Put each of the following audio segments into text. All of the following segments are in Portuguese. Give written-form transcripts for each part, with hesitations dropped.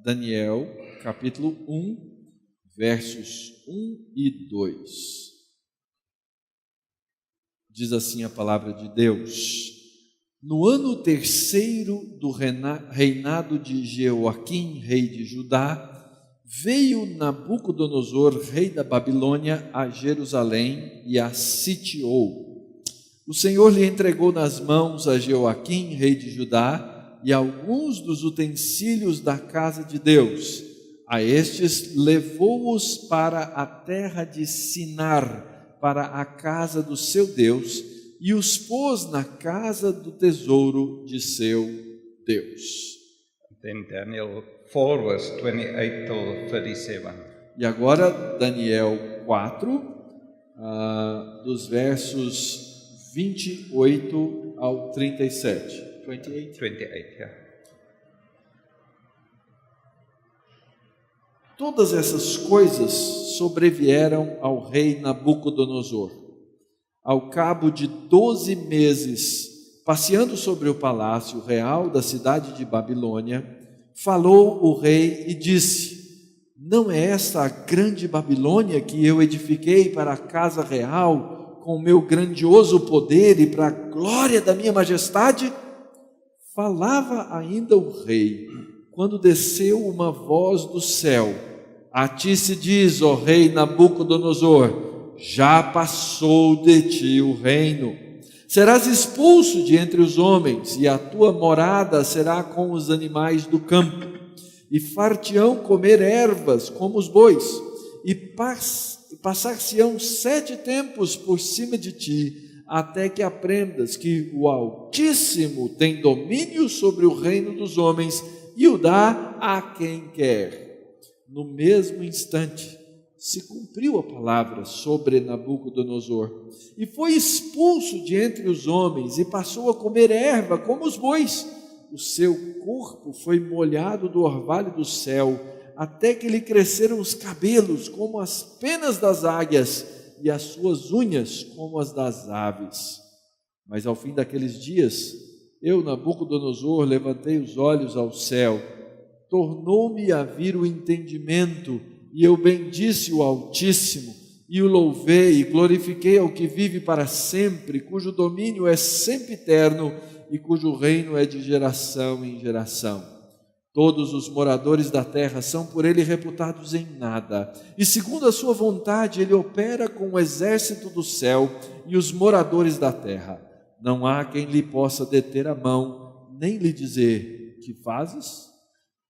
Daniel, capítulo 1, versos 1 e 2. Diz assim a palavra de Deus: no ano terceiro do reinado de Jeoaquim, rei de Judá, veio Nabucodonosor, rei da Babilônia, a Jerusalém e a sitiou. O Senhor lhe entregou nas mãos a Jeoaquim, rei de Judá, e alguns dos utensílios da casa de Deus. A estes levou-os para a terra de Sinar, para a casa do seu Deus, e os pôs na casa do tesouro de seu Deus. Then Daniel 4, verse 28 till 37. E agora Daniel 4, dos versos 28 ao 37. 28? 28, yeah. Todas essas coisas sobrevieram ao rei Nabucodonosor. Ao cabo de 12 meses, passeando sobre o palácio real da cidade de Babilônia, falou o rei e disse: não é esta a grande Babilônia que eu edifiquei para a casa real, com o meu grandioso poder e para a glória da minha majestade? Falava ainda o rei, quando desceu uma voz do céu: a ti se diz, ó rei Nabucodonosor, já passou de ti o reino. Serás expulso de entre os homens, e a tua morada será com os animais do campo, e far-te-ão comer ervas como os bois, e passar-se-ão 7 tempos por cima de ti, até que aprendas que o Altíssimo tem domínio sobre o reino dos homens e o dá a quem quer. No mesmo instante se cumpriu a palavra sobre Nabucodonosor, e foi expulso de entre os homens e passou a comer erva como os bois. O seu corpo foi molhado do orvalho do céu, até que lhe cresceram os cabelos como as penas das águias, e as suas unhas como as das aves. Mas ao fim daqueles dias, eu, Nabucodonosor, levantei os olhos ao céu, tornou-me a vir o entendimento, e eu bendisse o Altíssimo, e o louvei e glorifiquei ao que vive para sempre, cujo domínio é sempre eterno, e cujo reino é de geração em geração. Todos os moradores da terra são por ele reputados em nada, e segundo a sua vontade ele opera com o exército do céu e os moradores da terra. Não há quem lhe possa deter a mão, nem lhe dizer: que fazes?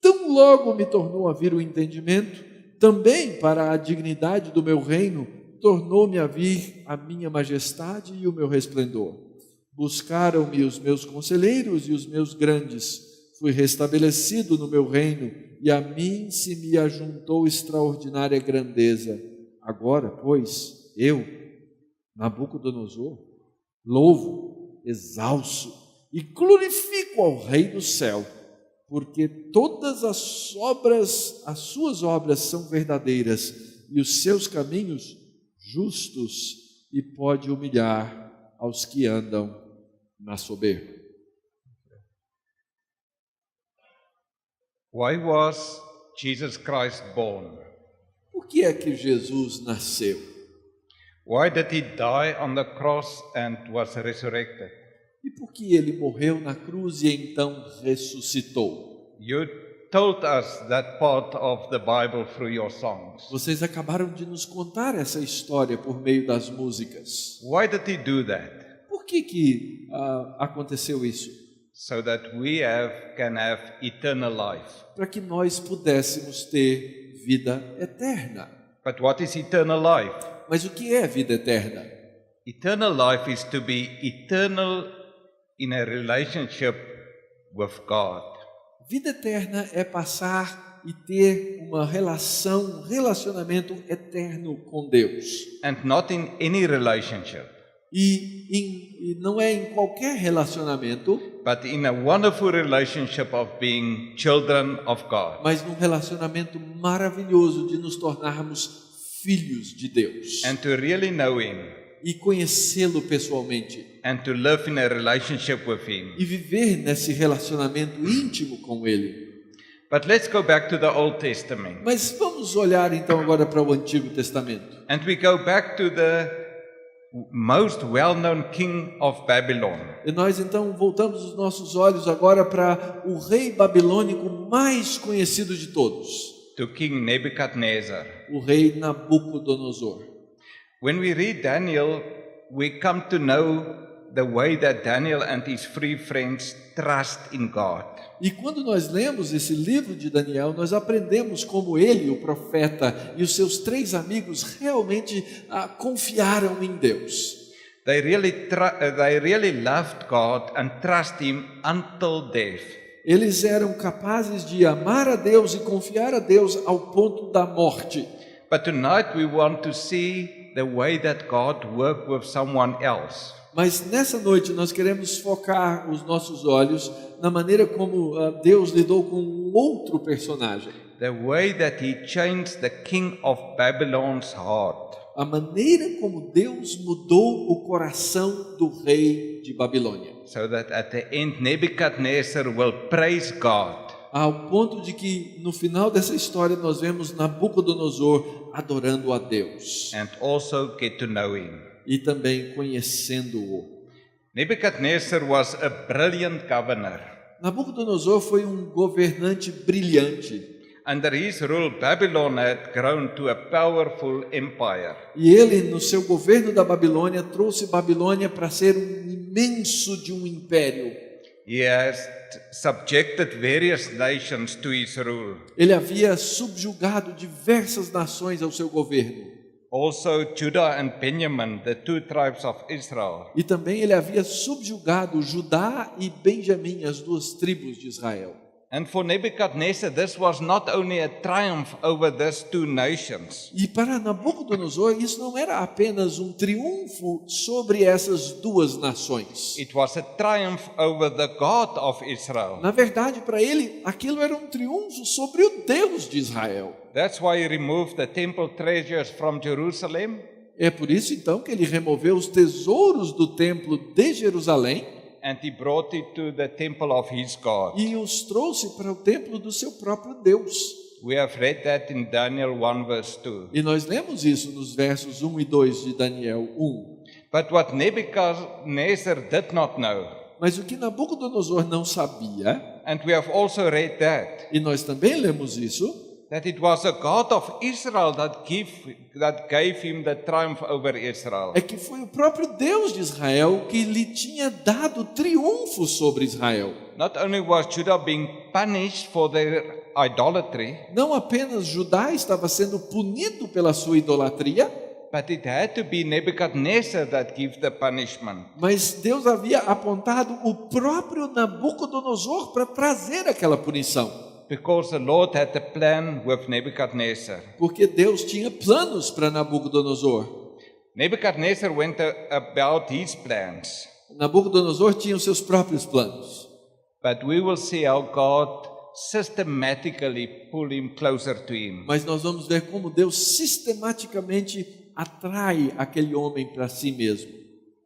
Tão logo me tornou a vir o entendimento, também para a dignidade do meu reino, tornou-me a vir a minha majestade e o meu resplendor. Buscaram-me os meus conselheiros e os meus grandes. Fui restabelecido no meu reino, e a mim se me ajuntou extraordinária grandeza. Agora, pois, eu, Nabucodonosor, louvo, exalço e glorifico ao Rei do céu, porque todas as suas obras são verdadeiras, e os seus caminhos justos, e pode humilhar aos que andam na soberba. Why was Jesus Christ born? Por que é que Jesus nasceu? Why did he die on the cross and was resurrected? E por que ele morreu na cruz e então ressuscitou? You told us that part of the Bible through your songs. Vocês acabaram de nos contar essa história por meio das músicas. Why did he do that? Por que aconteceu isso? So that we can have eternal life. Para que nós pudéssemos ter vida eterna. But what is eternal life? Mas o que é vida eterna? Eternal life is to be eternal in a relationship with God. Vida eterna é passar e ter um relacionamento eterno com Deus. And not in any relationship. E não é em qualquer relacionamento, but in a wonderful relationship of being children of God. Mas num relacionamento maravilhoso de nos tornarmos filhos de Deus. And to really know Him. E conhecê-lo pessoalmente. And to live in a relationship with Him. E viver nesse relacionamento íntimo com Ele. But let's go back to the Old Testament. Mas vamos olhar então agora para o Antigo Testamento. And we go back to the most well-known king of Babylon. E nós então voltamos os nossos olhos agora para o rei babilônico mais conhecido de todos, To King Nebuchadnezzar. o rei Nabucodonosor. When we read Daniel, we come to know the way that Daniel and his three friends trust in God. E quando nós lemos esse livro de Daniel, nós aprendemos como ele, o profeta, e os seus 3 amigos realmente confiaram em Deus. They really loved God and trust him until death. Eles eram capazes de amar a Deus e confiar a Deus ao ponto da morte. But tonight we want to see the way that God worked with someone else. Mas nessa noite nós queremos focar os nossos olhos na maneira como Deus lidou com um outro personagem. The way that he changed the king of Babylon's heart. A maneira como Deus mudou o coração do rei de Babilônia. So that at the end Nebuchadnezzar will praise God. Ao ponto de que no final dessa história nós vemos Nabucodonosor adorando a Deus. And also get to know him. E também conhecendo-o. Nebuchadnezzar was a brilliant governor. Nabucodonosor foi um governante brilhante. Under his rule, Babylon had grown to a powerful empire. E ele, no seu governo da Babilônia, trouxe Babilônia para ser um imenso de um império. He has subjected various nations to his rule. Ele havia subjugado diversas nações ao seu governo. Also Judah and Benjamin, the 2 tribes of Israel. E também ele havia subjugado Judá e Benjamim, as 2 tribos de Israel. And for Nebuchadnezzar, this was not only a triumph over these 2 nations. E para Nabucodonosor, isso não era apenas um triunfo sobre essas 2 nações. It was a triumph over the God of Israel. Na verdade, para ele, aquilo era um triunfo sobre o Deus de Israel. That's why he removed the temple treasures from Jerusalem. É por isso então que ele removeu os tesouros do templo de Jerusalém And he brought it to the temple of his God. e os trouxe para o templo do seu próprio Deus. We have read that in Daniel 1 verse 2. E nós lemos isso nos versos 1 e 2 de Daniel 1. But what Nebuchadnezzar did not know, Mas o que Nabucodonosor não sabia, and we have also read that, e nós também lemos isso, that it was a God of Israel that gave him the triumph over Israel. é que foi o próprio Deus de Israel que lhe tinha dado triunfo sobre Israel. Not only was Judah being punished for their idolatry, Não apenas Judá estava sendo punido pela sua idolatria, but it had to be Nebuchadnezzar that gave the punishment. mas Deus havia apontado o próprio Nabucodonosor para trazer aquela punição. Because the Lord had a plan with Nebuchadnezzar. Porque Deus tinha planos para Nabucodonosor. Nebuchadnezzar went about his plans. Nabucodonosor tinha os seus próprios planos. But we will see how God systematically pulled him closer to him. Mas nós vamos ver como Deus sistematicamente atrai aquele homem para si mesmo.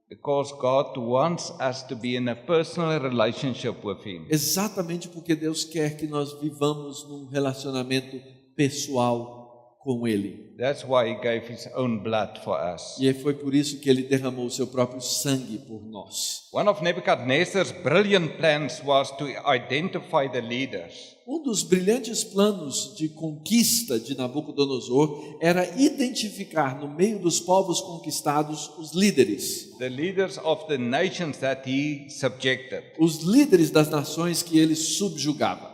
Because God wants us to be in a personal relationship with him. Exatamente porque Deus quer que nós vivamos num relacionamento pessoal com Ele. That's why he gave his own blood for us. E foi por isso que Ele derramou o seu próprio sangue por nós. One of Nebuchadnezzar's brilliant plans was to identify the leaders. Um dos brilhantes planos de conquista de Nabucodonosor era identificar no meio dos povos conquistados os líderes. The leaders of the nations that he subjected. Os líderes das nações que ele subjugava.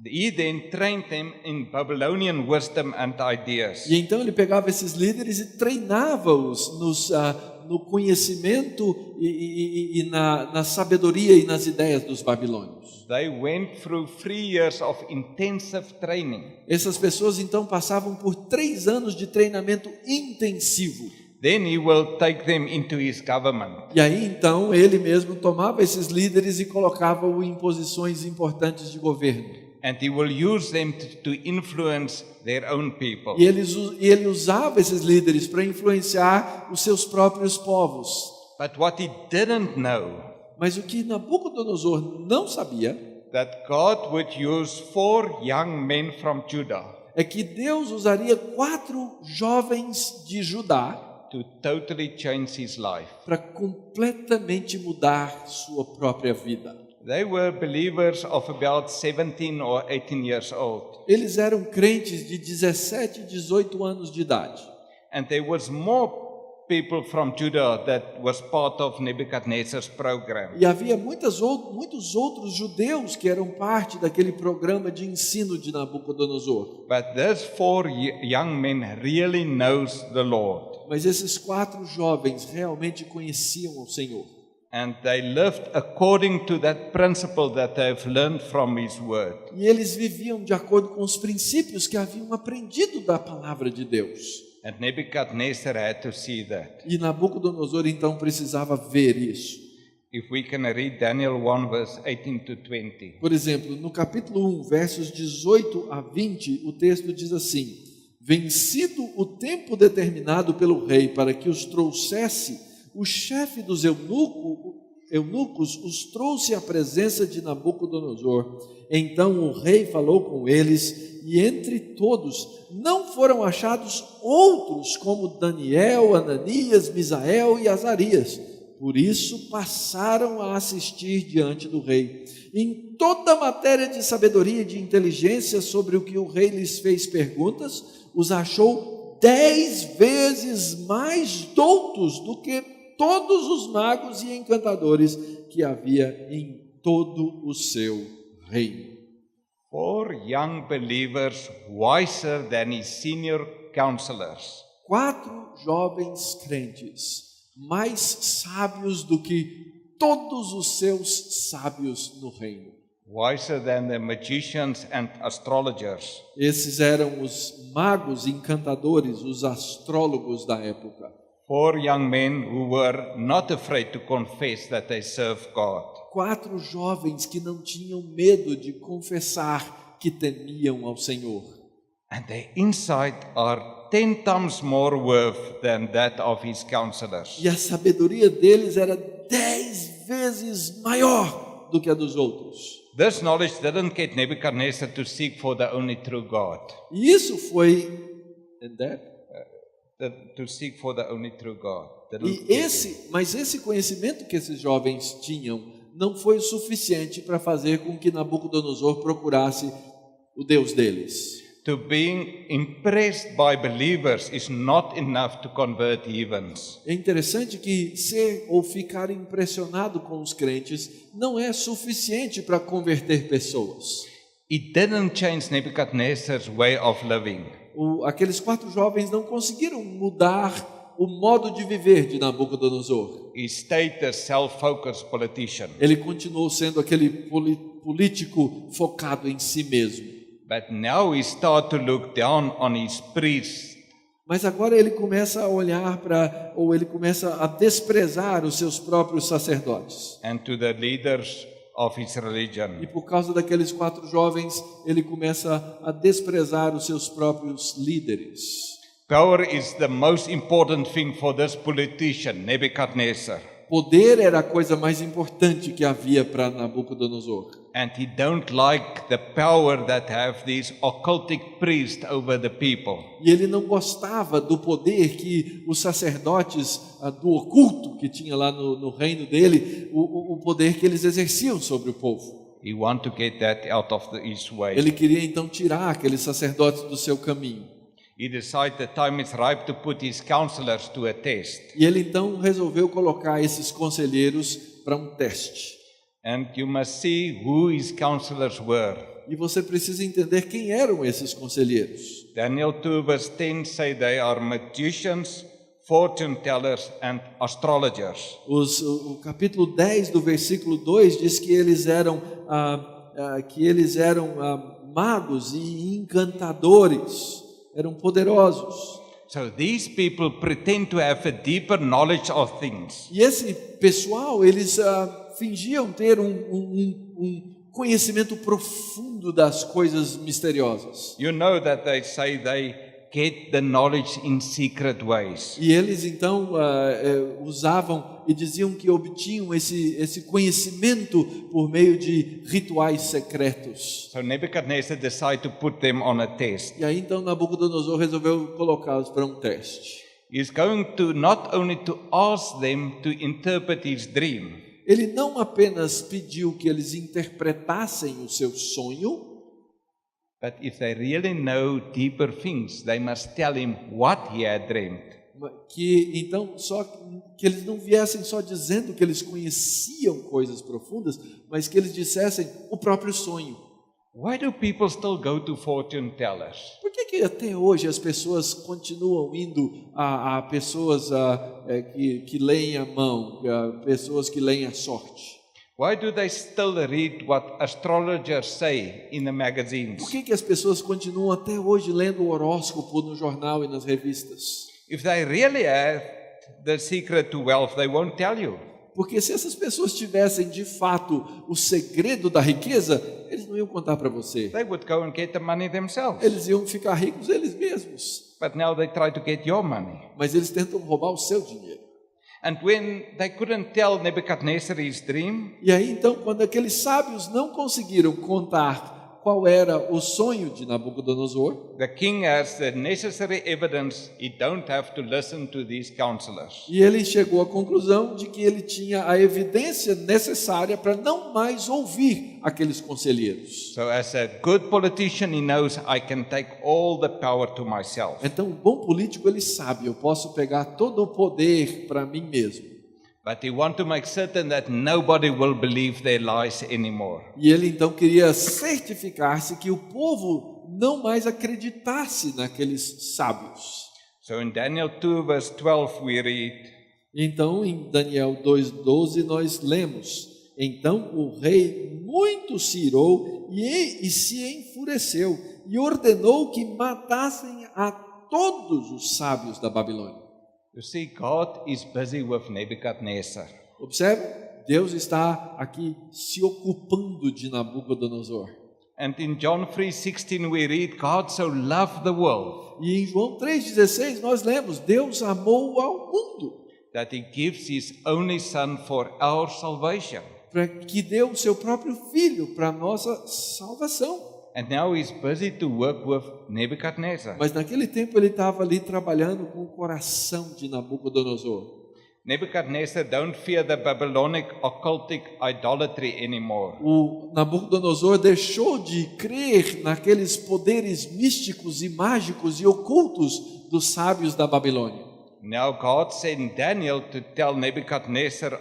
He then trained them in Babylonian wisdom and ideas. E então ele pegava esses líderes e treinava-os no conhecimento e na sabedoria e nas ideias dos babilônios. They went through 3 years of intensive training. Essas pessoas então passavam por 3 anos de treinamento intensivo. Then he will take them into his government. E aí então ele mesmo tomava esses líderes e colocava-os em posições importantes de governo. And he will use them to influence their own people. E ele usava esses líderes para influenciar os seus próprios povos. But what he didn't know Mas o que Nabucodonosor não sabia that God would use 4 young men from Judah é que Deus usaria 4 jovens de Judá to totally change his life. para completamente mudar sua própria vida. They were believers of about 17 or 18 years old. Eles eram crentes de 17 e 18 anos de idade. And there was more people from Judah that was part of Nebuchadnezzar's program. E havia muitos outros judeus que eram parte daquele programa de ensino de Nabucodonosor. But these 4 young men really knows the Lord. Mas esses 4 jovens realmente conheciam o Senhor. And they lived according to that principle that they've learned from his word. E eles viviam de acordo com os princípios que haviam aprendido da palavra de Deus. And Nebuchadnezzar had to see that. E Nabucodonosor então precisava ver isso. If we can read Daniel 1 verse 18 to 20. Por exemplo, no capítulo 1, versos 18 a 20, o texto diz assim: Vencido o tempo determinado pelo rei para que os trouxesse, o chefe dos eunucos os trouxe à presença de Nabucodonosor. Então o rei falou com eles, e entre todos não foram achados outros como Daniel, Ananias, Misael e Azarias. Por isso passaram a assistir diante do rei. Em toda matéria de sabedoria e de inteligência sobre o que o rei lhes fez perguntas, os achou 10 vezes mais doutos do que todos os magos e encantadores que havia em todo o seu reino. 4 young believers wiser than his senior counselors. 4 jovens crentes, mais sábios do que todos os seus sábios no reino. Wiser than the magicians and astrologers. Esses eram os magos, encantadores, os astrólogos da época. 4 young men who were not afraid to confess that they serve God. 4 jovens que não tinham medo de confessar que temiam ao Senhor. And their insight are 10 times more worth than that of his counselors. E a sabedoria deles era 10 vezes maior do que a dos outros. This knowledge didn't get Nebuchadnezzar to seek for the only true God. E isso foi To seek for the only true God. Mas esse conhecimento que esses jovens tinham não foi o suficiente para fazer com que Nabucodonosor procurasse o Deus deles. To being impressed by believers is not enough to convert heathens. É interessante que ser ou ficar impressionado com os crentes não é suficiente para converter pessoas. It didn't change Nebuchadnezzar's way of living. Aqueles 4 jovens não conseguiram mudar o modo de viver de Nabucodonosor. He stayed a self-focused politician. Ele continuou sendo aquele político focado em si mesmo. But now he started to look down on his priests. Mas agora ele começa a olhar ele começa a desprezar os seus próprios sacerdotes. And to the leaders of his religion. E por causa daqueles 4 jovens, ele começa a desprezar os seus próprios líderes. Power is the most important thing for this politician, Nebuchadnezzar. Poder era a coisa mais importante que havia para Nabucodonosor. And he don't like the power that have these occultic priests over the people. E ele não gostava do poder que os sacerdotes do oculto que tinha lá no reino dele, o poder que eles exerciam sobre o povo. He want to get that out of his way. Ele queria então tirar aqueles sacerdotes do seu caminho. He decided the time is ripe to put his counselors to a test. E ele então resolveu colocar esses conselheiros para um teste. And you must see who his counselors were. E você precisa entender quem eram esses conselheiros. Daniel 2 verse 10 say they are magicians, fortune tellers and astrologers. O capítulo 10 do versículo 2 diz que eles eram magos e encantadores, eram poderosos. So these people pretend to have a deeper knowledge of things. E esse pessoal, eles fingiam ter um conhecimento profundo das coisas misteriosas. You know that they say they get the knowledge in secret ways. E eles então usavam e diziam que obtinham esse conhecimento por meio de rituais secretos. So Nebuchadnezzar decided to put them on a test. E aí então Nabucodonosor resolveu colocá-los para um teste. He's going to not only to ask them to interpret his dream, Ele não apenas pediu que eles interpretassem o seu sonho, but if they really know deeper things, they must tell him what he had dreamed. que então só que eles não viessem só dizendo que eles conheciam coisas profundas, mas que eles dissessem o próprio sonho. Why do people still go to fortune tellers? Por que até hoje as pessoas continuam indo a pessoas que leem a mão, a pessoas que leem a sorte? Why do they still read what astrologers say in the magazines? Por que as pessoas continuam até hoje lendo o horóscopo no jornal e nas revistas? If they really have the secret to wealth, they won't tell you. Porque se essas pessoas tivessem de fato o segredo da riqueza, eles não iam contar para você. They would go and get the money themselves. Eles iam ficar ricos eles mesmos. But now they try to get your money. Mas eles tentam roubar o seu dinheiro. And when they couldn't tell Nebuchadnezzar his dream, E aí então, quando aqueles sábios não conseguiram contar qual era o sonho de Nabucodonosor, the king has the necessary evidence. He don't have to listen to these counselors. e ele chegou à conclusão de que ele tinha a evidência necessária para não mais ouvir aqueles conselheiros. So as a good politician, he knows I can take all the power to myself. Então, um bom político, ele sabe, eu posso pegar todo o poder para mim mesmo. But he wants to make certain that nobody will believe their lies anymore. E ele então queria certificar-se que o povo não mais acreditasse naqueles sábios. So in Daniel 2 verse 12 we read, Então, em Daniel 2:12 nós lemos: Então o rei muito se irou e se enfureceu e ordenou que matassem a todos os sábios da Babilônia. you see, God is busy with Nebuchadnezzar. Observe, Deus está aqui se ocupando de Nabucodonosor. And in John 3:16 we read, God so loved the world E em João 3,16 nós lemos: Deus amou ao mundo, that he gives his only son for our salvation. para que deu o seu próprio filho para a nossa salvação. And now he's busy to work with Nebuchadnezzar. Mas naquele tempo ele estava ali trabalhando com o coração de Nabucodonosor. Nebuchadnezzar don't fear the Babylonic occultic idolatry anymore. O Nabucodonosor deixou de crer naqueles poderes místicos e mágicos e ocultos dos sábios da Babilônia. Now God sent Daniel to tell Nebuchadnezzar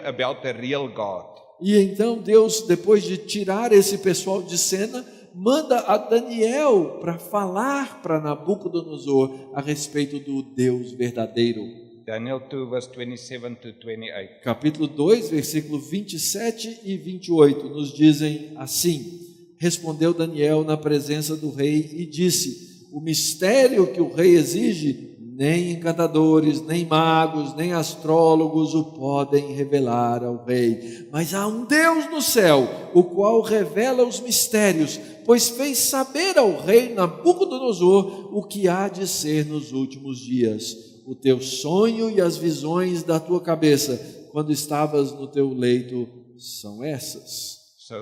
about the real God. E então Deus, depois de tirar esse pessoal de cena, manda a Daniel para falar para Nabucodonosor a respeito do Deus verdadeiro. Daniel 2 verse 27 to 28. Capítulo 2, versículo 27 e 28 nos dizem assim: Respondeu Daniel na presença do rei e disse: O mistério que o rei exige, nem encantadores, nem magos, nem astrólogos o podem revelar ao rei. Mas há um Deus no céu, o qual revela os mistérios, pois fez saber ao rei Nabucodonosor o que há de ser nos últimos dias. O teu sonho e as visões da tua cabeça, quando estavas no teu leito, são essas. So,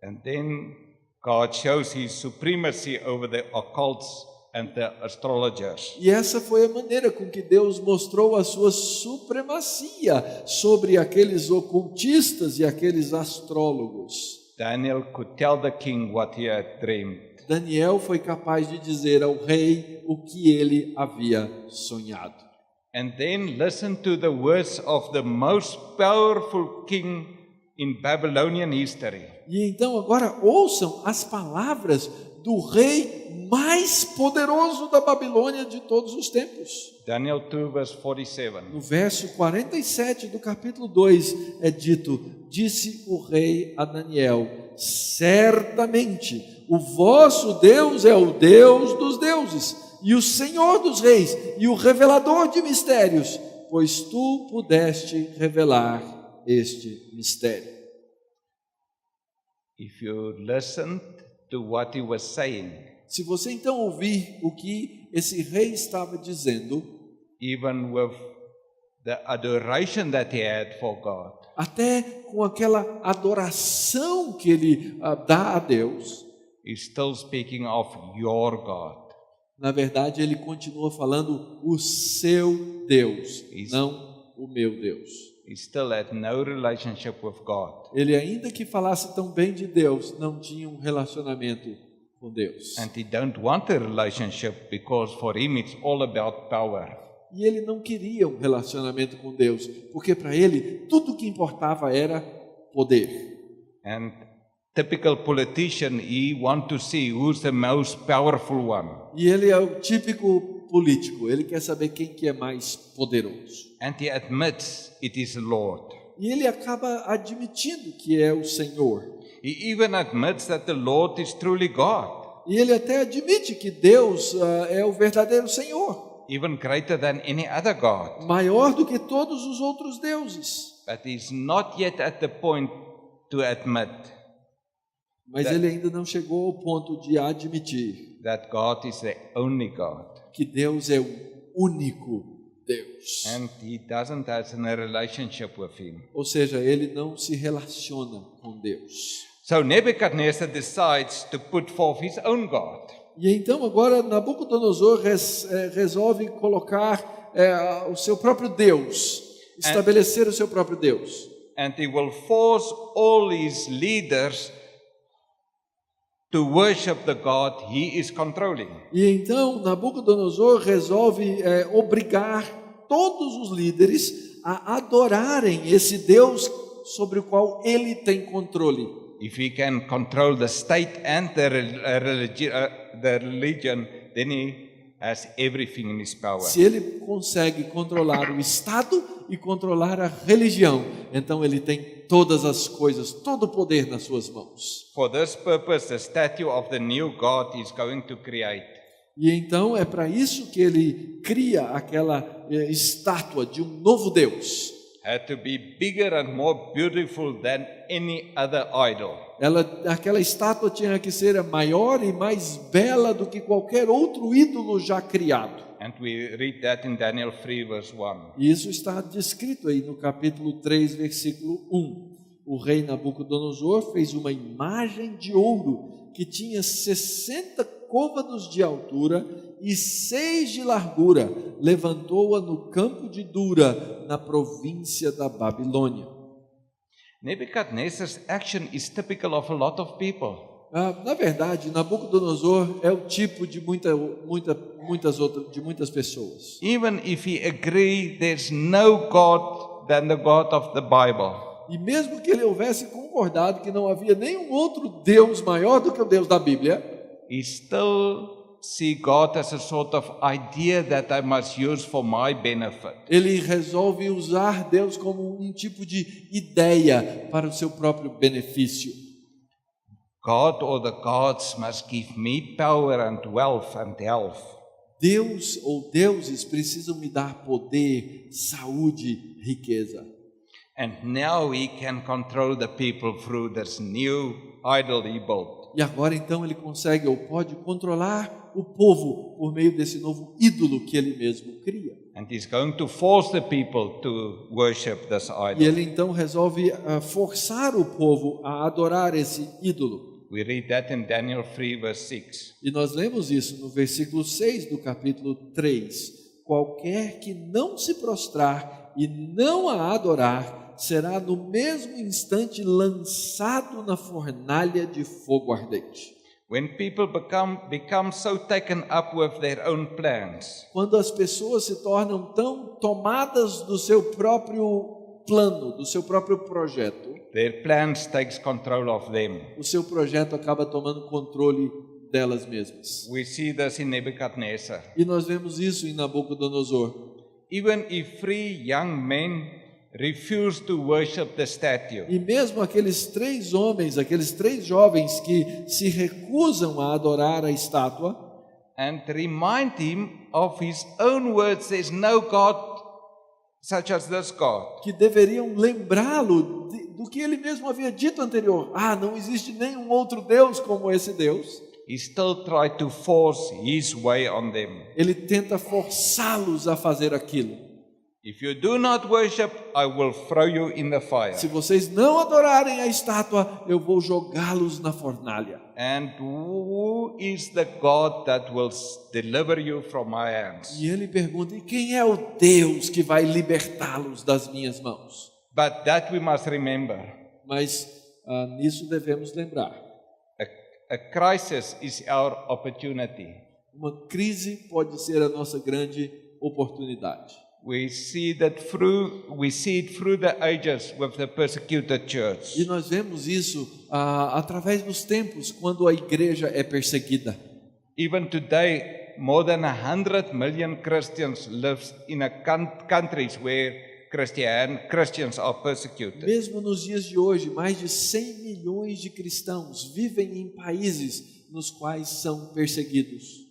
and then God shows his supremacy over the occults and the astrologers. E essa foi a maneira com que Deus mostrou a sua supremacia sobre aqueles ocultistas e aqueles astrólogos. Daniel could tell the king what he had dreamed. Daniel foi capaz de dizer ao rei o que ele havia sonhado. And then listen to the words of the most powerful king in Babylonian history. E então agora ouçam as palavras do rei mais poderoso da Babilônia de todos os tempos. Daniel 2 verse 47. No verso 47 do capítulo 2 é dito: Disse o rei a Daniel: Certamente o vosso Deus é o Deus dos deuses e o Senhor dos reis e o revelador de mistérios, pois tu pudeste revelar este mistério. If you listened to what he was saying, Se você então ouvir o que esse rei estava dizendo, even with the adoration that he had for God, até com aquela adoração que ele dá a Deus, he's still speaking of your God. na verdade ele continua falando o seu Deus, Isso. não o meu Deus. He still had no relationship with God. Ele, ainda que falasse tão bem de Deus, não tinha um relacionamento com Deus. And he don't want a relationship because for him it's all about power. E ele não queria um relacionamento com Deus, porque para ele tudo o que importava era poder. And typical politician, he want to see who's the most powerful one. E ele é o típico político, ele quer saber quem que é mais poderoso. And he admits it is the Lord. E ele acaba admitindo que é o Senhor. He even admits that the Lord is truly God, E ele até admite que Deus é o verdadeiro Senhor, even greater than any other God. maior do que todos os outros deuses. But he's not yet at the point to admit Mas ele ainda não chegou ao ponto de admitir that God is the only God. que Deus é o único Deus. And he doesn't have a relationship with him. Ou seja, ele não se relaciona com Deus. So Nebuchadnezzar decides to put forth his own God. E então agora Nabucodonosor resolve colocar o seu próprio Deus, estabelecer o seu próprio Deus. And he will force all his leaders to worship the God he is controlling. E então Nabucodonosor resolve obrigar todos os líderes a adorarem esse Deus sobre o qual ele tem controle. If he can control the state and the religion, then he has everything in his power. Se ele consegue controlar o Estado e controlar a religião, então ele tem todas as coisas, todo o poder nas suas mãos. For this purpose, the statue of the new God is going to create. E então é para isso que ele cria aquela estátua de um novo Deus. Had to be bigger and more beautiful than any other idol. Aquela estátua tinha que ser maior e mais bela do que qualquer outro ídolo já criado. And we read that in Daniel 3 verse 1. E isso está descrito aí no capítulo 3, versículo 1. O rei Nabucodonosor fez uma imagem de ouro que tinha 60 côvados de altura e 6 de largura. Levantou-a no campo de Dura, na província da Babilônia. Nebuchadnezzar's action is typical of a lot of people. Na verdade, Nabucodonosor é o tipo de muitas pessoas. Even if he agree there's no God than the God of the Bible, E mesmo que ele houvesse concordado que não havia nenhum outro Deus maior do que o Deus da Bíblia, he still see God as a sort of idea that I must use for my benefit. ele resolve usar Deus como um tipo de ideia para o seu próprio benefício. God or the gods must give me power and wealth and health. Deus ou deuses precisam me dar poder, saúde, riqueza. And now he can control the people through this new idol he built. E agora então ele consegue ou pode controlar o povo por meio desse novo ídolo que ele mesmo cria. And he's going to force the people to worship this E idol. ele então resolve forçar o povo a adorar esse ídolo. We read that in Daniel 3 verse 6. E nós lemos isso no versículo 6 do capítulo 3. Qualquer que não se prostrar e não a adorar, será no mesmo instante lançado na fornalha de fogo ardente. When people become so taken up with their own plans, Quando as pessoas se tornam tão tomadas do seu próprio plano, do seu próprio projeto, their plans takes control of them. o seu projeto acaba tomando controle delas mesmas. We see this in Nebuchadnezzar. E nós vemos isso em Nabucodonosor. Even if 3 young men refuse to worship the statue, E mesmo aqueles 3 homens, aqueles 3 jovens que se recusam a adorar a estátua, and remind him of his own words, there's no God such as this God. que deveriam lembrá-lo do que ele mesmo havia dito anterior. Não existe nenhum outro Deus como esse Deus. he still tried to force his way on them. Ele tenta forçá-los a fazer aquilo. If you do not worship, I will throw you in the fire. Se vocês não adorarem a estátua, eu vou jogá-los na fornalha. And who is the God that will deliver you from my hands? E ele pergunta, e quem é o Deus que vai libertá-los das minhas mãos? But that we must remember. Mas nisso devemos lembrar. A crisis is our opportunity. Uma crise pode ser a nossa grande oportunidade. We see it through the ages with the persecuted church. E nós vemos isso através dos tempos, quando a igreja é perseguida. Even today, more than 100 million Christians live in countries where Christians are persecuted. Mesmo nos dias de hoje, mais de 100 milhões de cristãos vivem em países nos quais são perseguidos.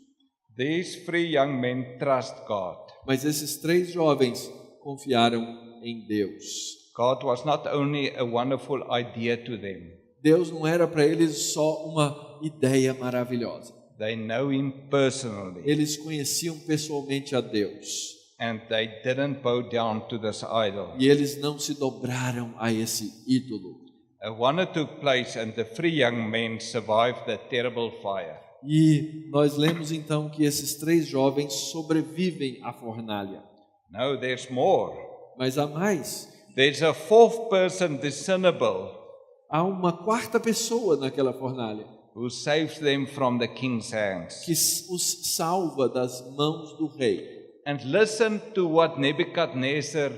These 3 young men trust God. Mas esses 3 jovens confiaram em Deus. God was not only a wonderful idea to them. Deus não era para eles só uma ideia maravilhosa. They know Him personally. Eles conheciam pessoalmente a Deus. And they didn't bow down to this idol. E eles não se dobraram a esse ídolo. A wonder took place and the 3 young men survived the terrible fire. E nós lemos então que esses 3 jovens sobrevivem à fornalha. No, there's more. Mas há mais. There's a 4th person discernible. Há uma 4ª pessoa naquela fornalha. Who saves them from the king's hands. Que os salva das mãos do rei. And listen to what Nebuchadnezzar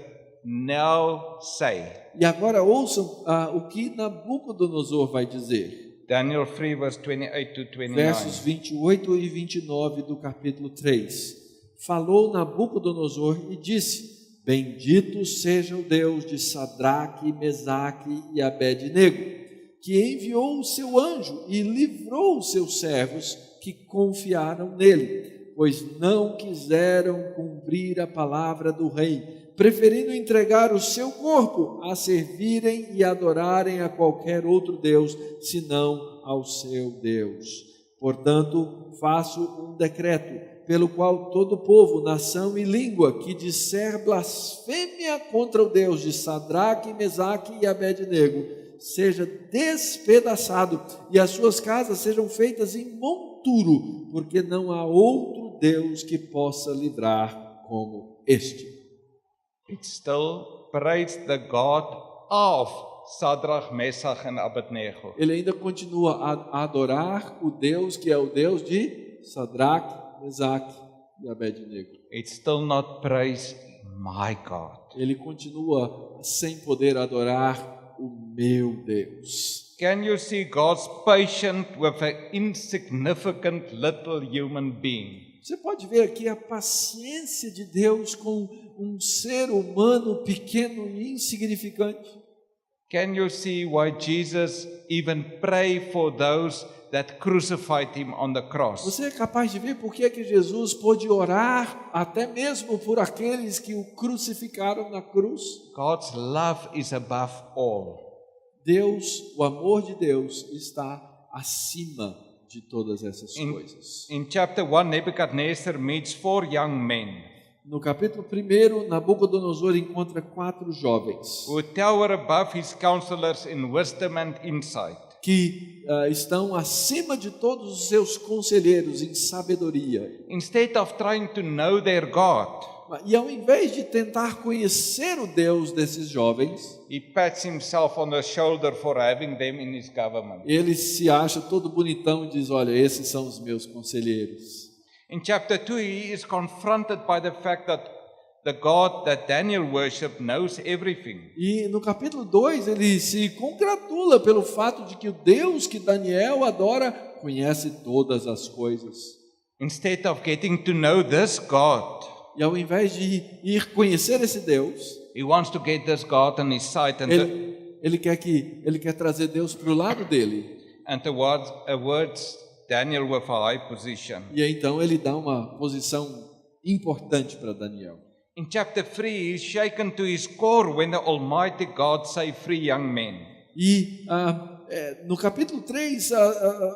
now say. E agora ouçam o que Nabucodonosor vai dizer. Daniel 3 verse 28 to 29. Versos 28 e 29 do capítulo 3. Falou Nabucodonosor e disse: Bendito seja o Deus de Sadraque, Mesaque e Abed-nego, que enviou o seu anjo e livrou os seus servos que confiaram nele, pois não quiseram cumprir a palavra do rei, preferindo entregar o seu corpo a servirem e adorarem a qualquer outro Deus, senão ao seu Deus. Portanto, faço um decreto, pelo qual todo povo, nação e língua que disser blasfêmia contra o Deus de Sadraque, Mesaque e Abed-nego, seja despedaçado e as suas casas sejam feitas em monturo, porque não há outro Deus que possa livrar como este. It still praised the God of Sadrach, Mesach and Abednego. Ele ainda continua a adorar o Deus que é o Deus de Sadraque, Mesaque e Abed-nego. It still not praise my God. Ele continua sem poder adorar o meu Deus. Can you see God's patience with an insignificant little human being? Você pode ver aqui a paciência de Deus com um ser humano pequeno e insignificante. Can you see why Jesus even prayed for those that crucified him on the cross? Você é capaz de ver por que Jesus pôde orar até mesmo por aqueles que o crucificaram na cruz? God's love is above all. Deus, o amor de Deus está acima de todas essas coisas. In chapter 1, Nebuchadnezzar meets 4 young men. No capítulo 1, Nabucodonosor encontra 4 jovens who tower above his counselors in wisdom and insight. que estão acima de todos os seus conselheiros em sabedoria. Instead of trying to know their God, E ao invés de tentar conhecer o Deus desses jovens, he pats himself on the shoulder for having them in his government. ele se acha todo bonitão e diz: olha, esses são os meus conselheiros. In chapter 2, he is confronted by the fact that the God that Daniel worshipped knows everything. E no capítulo 2 ele se congratula pelo fato de que o Deus que Daniel adora conhece todas as coisas. Instead of getting to know this God, E ao invés de ir conhecer esse Deus, he wants to get this God on his side ele quer trazer Deus para o lado dele. and towards Daniel with a high position. E então ele dá uma posição importante para Daniel. In chapter 3, he is shaken to his core when the Almighty God saved 3 young men. E no capítulo 3,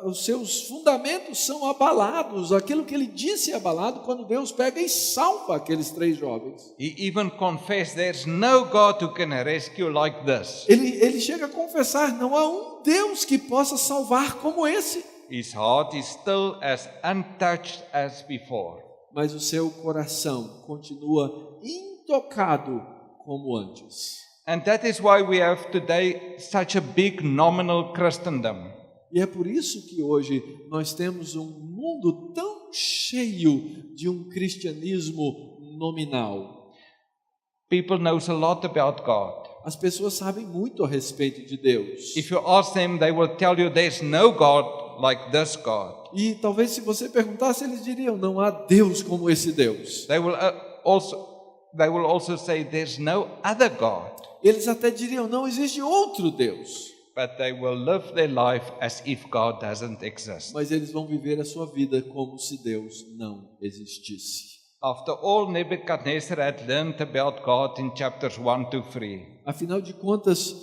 os seus fundamentos são abalados. Aquilo que ele disse é abalado quando Deus pega e salva aqueles 3 jovens. He even confessed there's no God who can rescue like this. Ele chega a confessar, não há um Deus que possa salvar como esse. His heart is still as untouched as before. Mas o seu coração continua intocado como antes. And that is why we have today such a big nominal Christendom. E é por isso que hoje nós temos um mundo tão cheio de um cristianismo nominal. People knows a lot about God. As pessoas sabem muito a respeito de Deus. If you ask them, they will tell you there's no God like this God. E talvez se você perguntasse, eles diriam, não há Deus como esse Deus. They will also say there's no other God. Eles até diriam, não existe outro Deus. But they will live their life as if God doesn't exist. Mas eles vão viver a sua vida como se Deus não existisse. After all, Nebuchadnezzar had learned about God in chapters 1 to 3. Afinal de contas,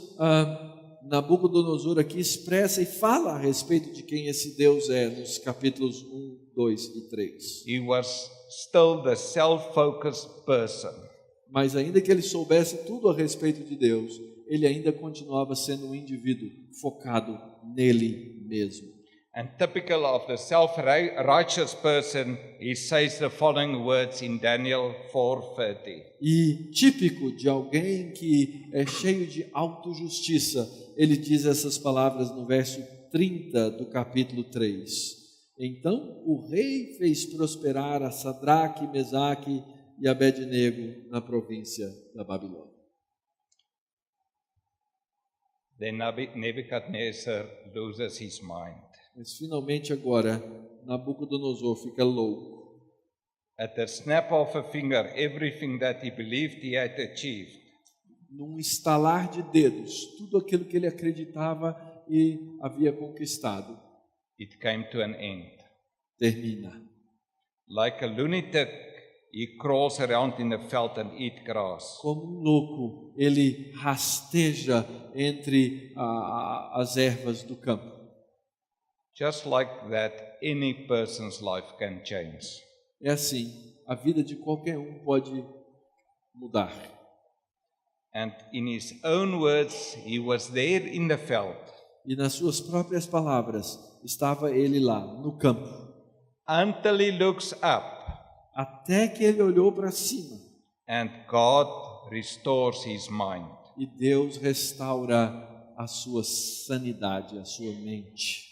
Nabucodonosor aqui expressa e fala a respeito de quem esse Deus é nos capítulos 1, 2 e 3. He was still the self-focused person. Mas ainda que ele soubesse tudo a respeito de Deus, ele ainda continuava sendo um indivíduo focado nele mesmo. And typical of the self-righteous person, he says the following words in Daniel 4:30. E típico de alguém que é cheio de autojustiça, ele diz essas palavras no verso 30 do capítulo 3. Então o rei fez prosperar a Sadraque, Mesaque e Abednego na província da Babilônia. Then Nebuchadnezzar loses his mind. Mas finalmente agora, Nabucodonosor fica louco. At the snap of a finger, everything that he believed he had achieved. Num estalar de dedos, tudo aquilo que ele acreditava e havia conquistado, It came to an end. termina. Like a lunatic, he crawls around in the veld and eats grass. Como um louco, ele rasteja entre as ervas do campo. Just like that, any person's life can change. É assim, a vida de qualquer um pode mudar. And in his own words, he was there in the veld E nas suas próprias palavras, estava ele lá, no campo. until he looks up Até que ele olhou para cima and God restores his mind. e Deus restaura a sua sanidade, a sua mente.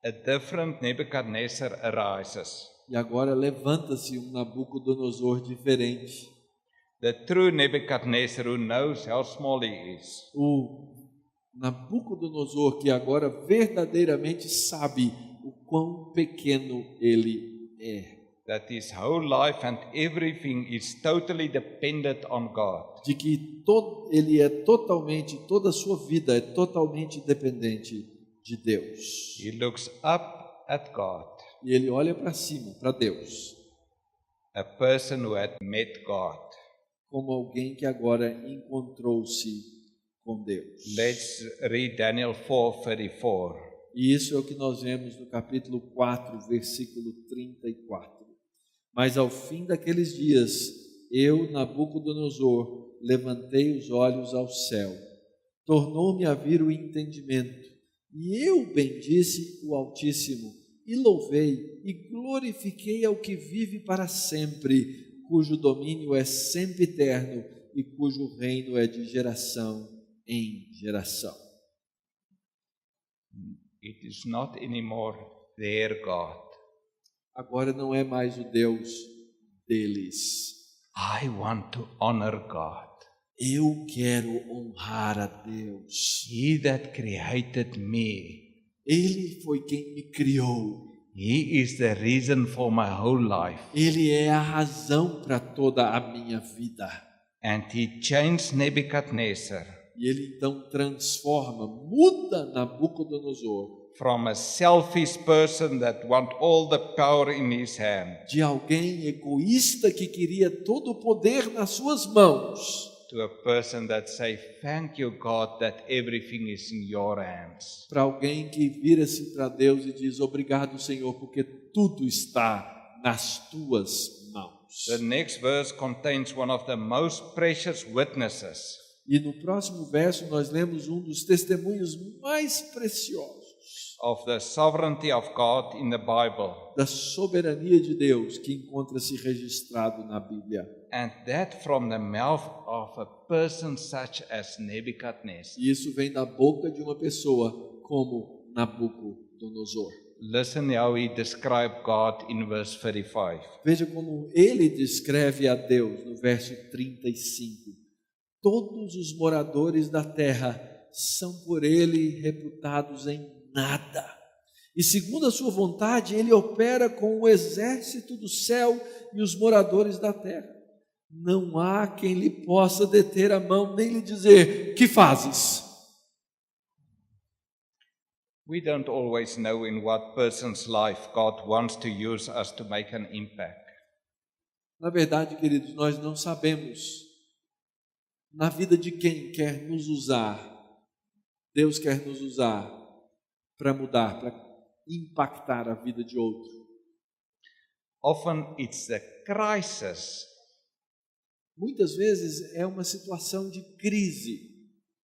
A different Nebuchadnezzar arises. E agora levanta-se um Nabucodonosor diferente. The true Nebuchadnezzar who knows how small he is. O Nabucodonosor que agora verdadeiramente sabe o quão pequeno ele é. That his whole life and everything is totally dependent on God. De que ele é totalmente, toda a sua vida é totalmente dependente de Deus. He looks up at God, E ele olha para cima, para Deus, a person who had met God. como alguém que agora encontrou-se com Deus. Let's read Daniel 4:34. E isso é o que nós vemos no capítulo 4, versículo 34. Mas ao fim daqueles dias, eu, Nabucodonosor, levantei os olhos ao céu. Tornou-me a vir o entendimento. E eu bendisse o Altíssimo, e louvei, e glorifiquei ao que vive para sempre, cujo domínio é sempre eterno, e cujo reino é de geração em geração. It is not anymore their God. Agora não é mais o Deus deles. I want to honor God. Eu quero honrar a Deus. He that created me. Ele foi quem me criou. He is the reason for my whole life. Ele é a razão para toda a minha vida. And he changed Nebuchadnezzar E ele então transforma, muda Nabucodonosor from a selfish person that want all the power in his hand de alguém egoísta que queria todo o poder nas suas mãos, to a person that say, "Thank you, God, that everything is in your hands." Para alguém que vira-se para Deus e diz: obrigado, Senhor, porque tudo está nas tuas mãos. The next verse contains one of the most precious witnesses E no próximo verso nós lemos um dos testemunhos mais preciosos of the sovereignty of God in the Bible. da soberania de Deus que encontra-se registrado na Bíblia. And that from the mouth of a person such as Nebuchadnezzar. E isso vem da boca de uma pessoa como Nabucodonosor. Listen how he described God in verse 35. Veja como ele descreve a Deus no verso 35. Todos os moradores da terra são por ele reputados em nada. E segundo a sua vontade, ele opera com o exército do céu e os moradores da terra. Não há quem lhe possa deter a mão, nem lhe dizer: que fazes? We don't always know in what person's life God wants to use us to make an impact. Na verdade, queridos, nós não sabemos na vida de quem quer nos usar. Deus quer nos usar para mudar, para impactar a vida de outro. Often it's the crisis Muitas vezes é uma situação de crise.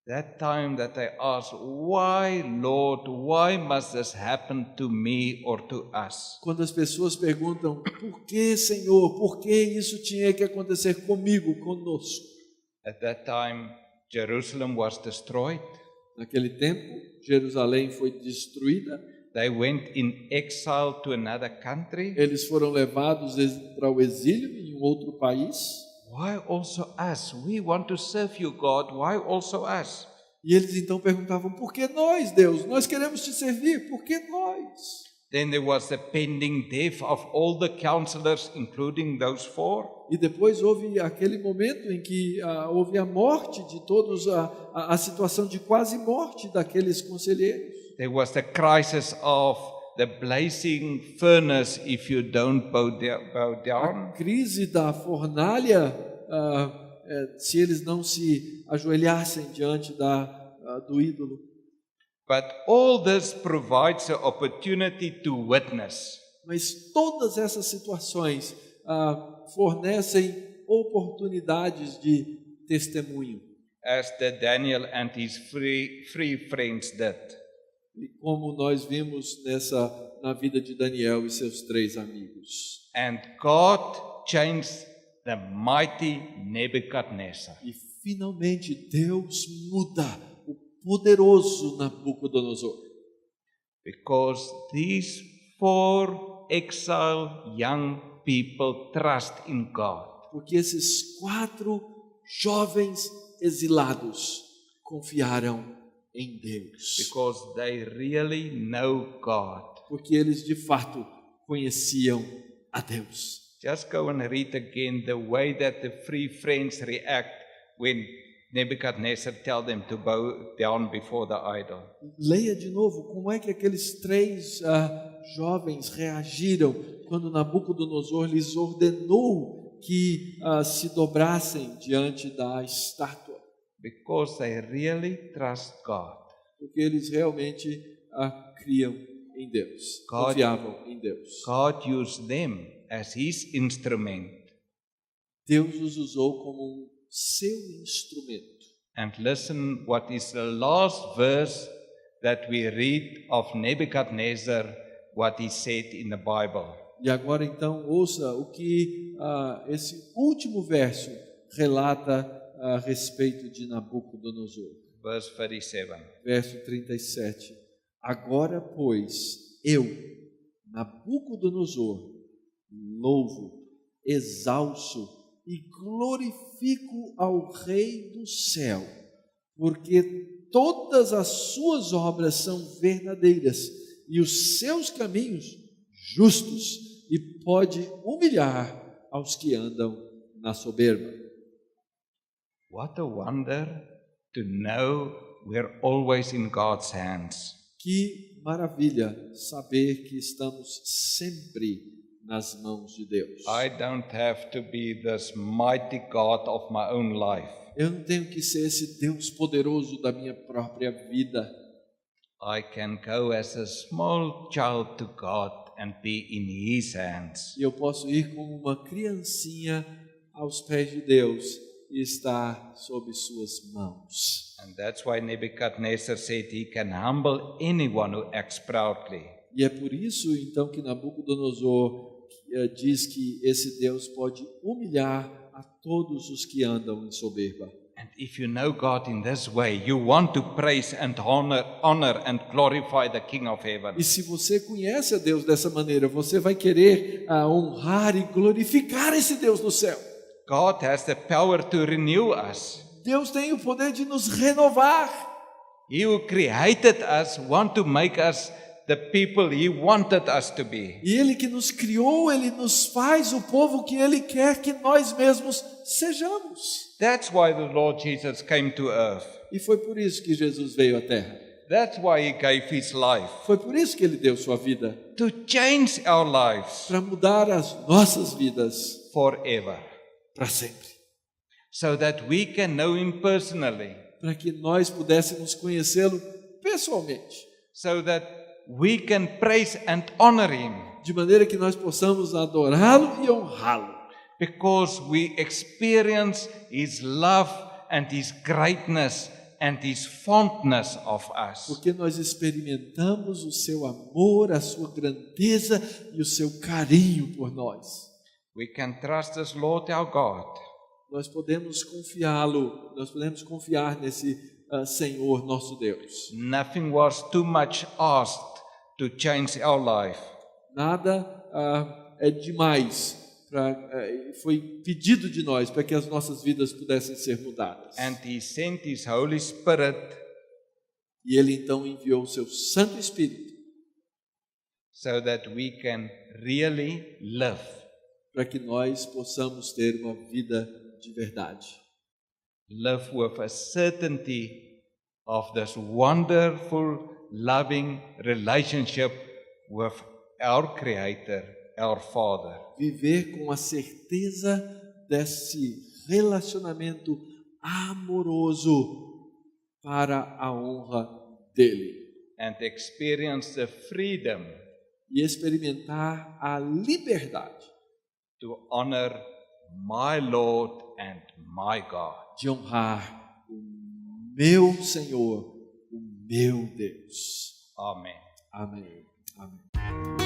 that time that I ask, why, Lord, why must this happen to me or to us? Quando as pessoas perguntam: por que, Senhor? Por que isso tinha que acontecer comigo, conosco? At that time, Jerusalem was destroyed. Naquele tempo, Jerusalém foi destruída. They went in exile to another country. Eles foram levados para o exílio em um outro país. Why also us? We want to serve you, God. Why also us? E eles então perguntavam: por que nós, Deus? Nós queremos te servir, por que nós? Then there was the pending death of all the counselors, including those 4. E depois houve aquele momento em que houve a morte de todos, a situação de quase morte daqueles conselheiros. There was the crisis of the blazing furnace if you don't bow A down. crise da fornalha, se eles não se ajoelhassem diante do ídolo. But all this provides the opportunity to witness. Mas todas essas situações fornecem oportunidades de testemunho. As the Daniel and his three friends did. E como nós vimos na vida de Daniel e seus 3 amigos. And God changed the mighty Nebuchadnezzar. E finalmente Deus muda o poderoso Nabucodonosor. Because these 4 exiled young people trust in God. Porque esses 4 jovens exilados confiaram em Deus. Because they really know God. Porque eles de fato conheciam a Deus. Just go and read again the way that the 3 friends react when Nebuchadnezzar tell them to bow down before the idol. Leia de novo como é que aqueles 3 jovens reagiram quando Nabucodonosor lhes ordenou que se dobrassem diante da estátua. Because they really trust God. Porque eles realmente criam em Deus, confiavam em Deus. God used them as his instrument. Deus os usou como seu instrumento. And listen what is the last verse that we read of Nebuchadnezzar, what he said in the Bible. E agora então ouça o que esse último verso relata a respeito de Nabucodonosor. Verse 37. Verso 37. Agora, pois, eu, Nabucodonosor, louvo, exalço e glorifico ao Rei do céu, porque todas as suas obras são verdadeiras e os seus caminhos justos, e pode humilhar aos que andam na soberba. What a wonder to know we're always in God's hands. Que maravilha saber que estamos sempre nas mãos de Deus. I don't have to be this mighty God of my own life. Eu não tenho que ser esse Deus poderoso da minha própria vida. I can go as a small child to God and be in His hands. E eu posso ir como uma criancinha aos pés de Deus e estar sob suas mãos. And that's why Nebuchadnezzar said he can humble anyone who acts proudly. E é por isso então que Nabucodonosor diz que esse Deus pode humilhar a todos os que andam em soberba. And if you know God in this way, you want to praise and honor and glorify the King of Heaven. E se você conhece a Deus dessa maneira, você vai querer honrar e glorificar esse Deus do céu. God has the power to renew us. Deus tem o poder de nos renovar. He who created us want to make us the people He wanted us to be. E Ele que nos criou, Ele nos faz o povo que Ele quer que nós mesmos sejamos. That's why the Lord Jesus came to earth. E foi por isso que Jesus veio à Terra. That's why He gave His life. Foi por isso que Ele deu sua vida. To change our lives Para mudar as nossas vidas forever. para sempre. So that we can know Him personally. Para que nós pudéssemos conhecê-lo pessoalmente. So that we can praise and honor Him. De maneira que nós possamos adorá-lo e honrá-lo. Because we experience His love and His greatness and His fondness of us. Porque nós experimentamos o seu amor, a sua grandeza e o seu carinho por nós. We can trust this Lord our God. Nós podemos confiá-lo, nós podemos confiar nesse Senhor nosso Deus. Nothing was too much asked to change our life. Nada é demais, foi pedido de nós para que as nossas vidas pudessem ser mudadas. And He sent His Holy Spirit E Ele então enviou o seu Santo Espírito so that we can really live. para que nós possamos ter uma vida de verdade. Live with a certainty of this wonderful, loving relationship with our Creator, our Father. Viver com a certeza desse relacionamento amoroso para a honra dele. And experience the freedom E experimentar a liberdade to honor my Lord and my God. de honrar o meu Senhor, o meu Deus. Amen. Amém. Amém.